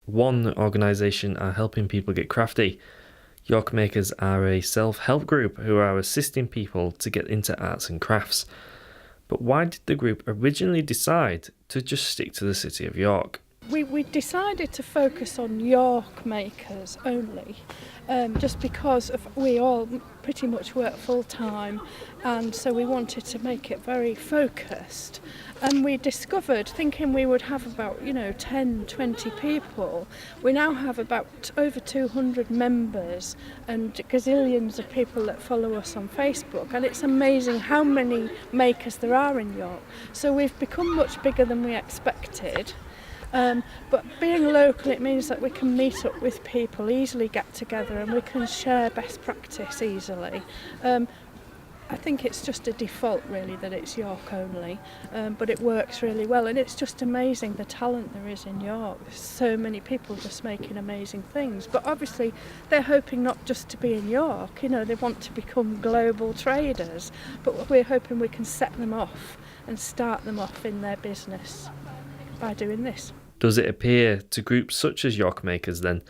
One organisation are helping people get crafty. York Makers are a self-help group who are assisting people to get into arts and crafts. But why did the group originally decide to just stick to the city of York? We decided to focus on York makers only, just because we all pretty much work full time, and so we wanted to make it very focused. And we discovered, thinking we would have about 10, 20 people, we now have about over 200 members and gazillions of people that follow us on Facebook, and it's amazing how many makers there are in York. So we've become much bigger than we expected. But being local, it means that we can meet up with people, easily get together, and we can share best practice easily. I think it's just a default really that it's York only, but it works really well, and it's just amazing the talent there is in York. There's so many people just making amazing things, but obviously they're hoping not just to be in York, they want to become global traders, but we're hoping we can set them off and start them off in their business by doing this. Does it appear to groups such as York Makers then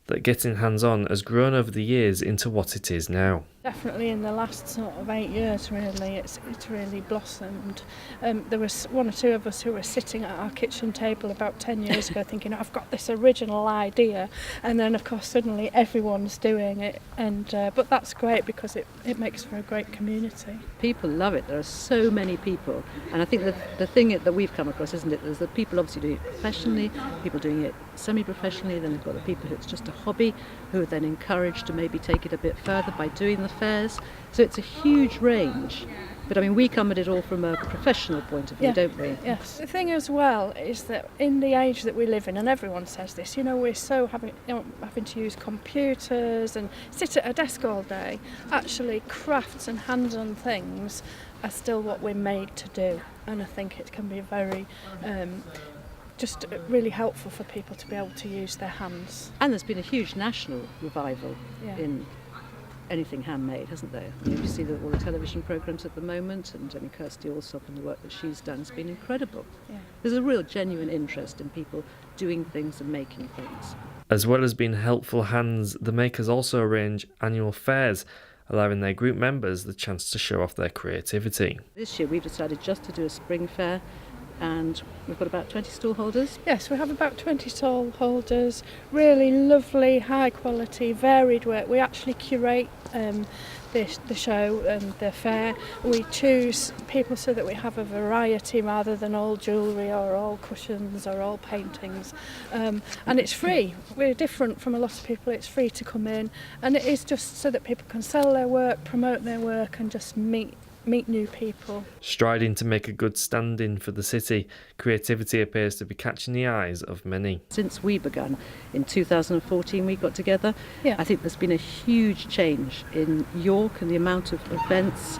that getting hands-on has grown over the years into what it is now? Definitely in the last sort of 8 years really, it's really blossomed. There was one or two of us who were sitting at our kitchen table about 10 years ago thinking, I've got this original idea, and then of course suddenly everyone's doing it, and but that's great because it makes for a great community. People love it. There are so many people, and I think that the thing that we've come across, isn't it, is that people obviously doing it professionally, people doing it semi-professionally, then they've got the people who it's just a hobby, who are then encouraged to maybe take it a bit further by doing the fairs. So it's a huge range. But I mean, we come at it all from a professional point of view, don't we? Yes. The thing as well is that in the age that we live in, and everyone says this, we're so having to use computers and sit at a desk all day. Actually, crafts and hands-on things are still what we're made to do, and I think it can be very just really helpful for people to be able to use their hands. And there's been a huge national revival in anything handmade, hasn't there? You see all the television programmes at the moment, and Kirsty Allsop and the work that she's done has been incredible. Yeah. There's a real genuine interest in people doing things and making things. As well as being helpful hands, the makers also arrange annual fairs, allowing their group members the chance to show off their creativity. This year we've decided just to do a spring fair, and we've got about 20 stall holders. Yes, we have about 20 stall holders, really lovely, high quality, varied work. We actually curate the show and the fair. We choose people so that we have a variety rather than all jewellery or all cushions or all paintings. And it's free. We're different from a lot of people. It's free to come in, and it is just so that people can sell their work, promote their work, and just meet new people. Striding to make a good stand-in for the city, creativity appears to be catching the eyes of many. Since we began in 2014, we got together. I think there's been a huge change in York and the amount of events,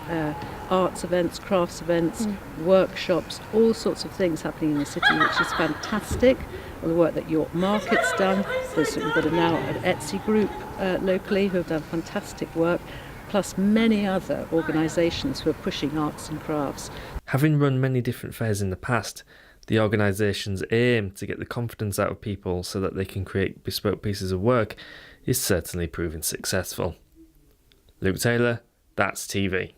arts events, crafts events, workshops, all sorts of things happening in the city, which is fantastic. All the work that York Market's done. We've got now an Etsy group locally who have done fantastic work, plus many other organisations who are pushing arts and crafts. Having run many different fairs in the past, the organisation's aim to get the confidence out of people so that they can create bespoke pieces of work is certainly proving successful. Luke Taylor, That's TV.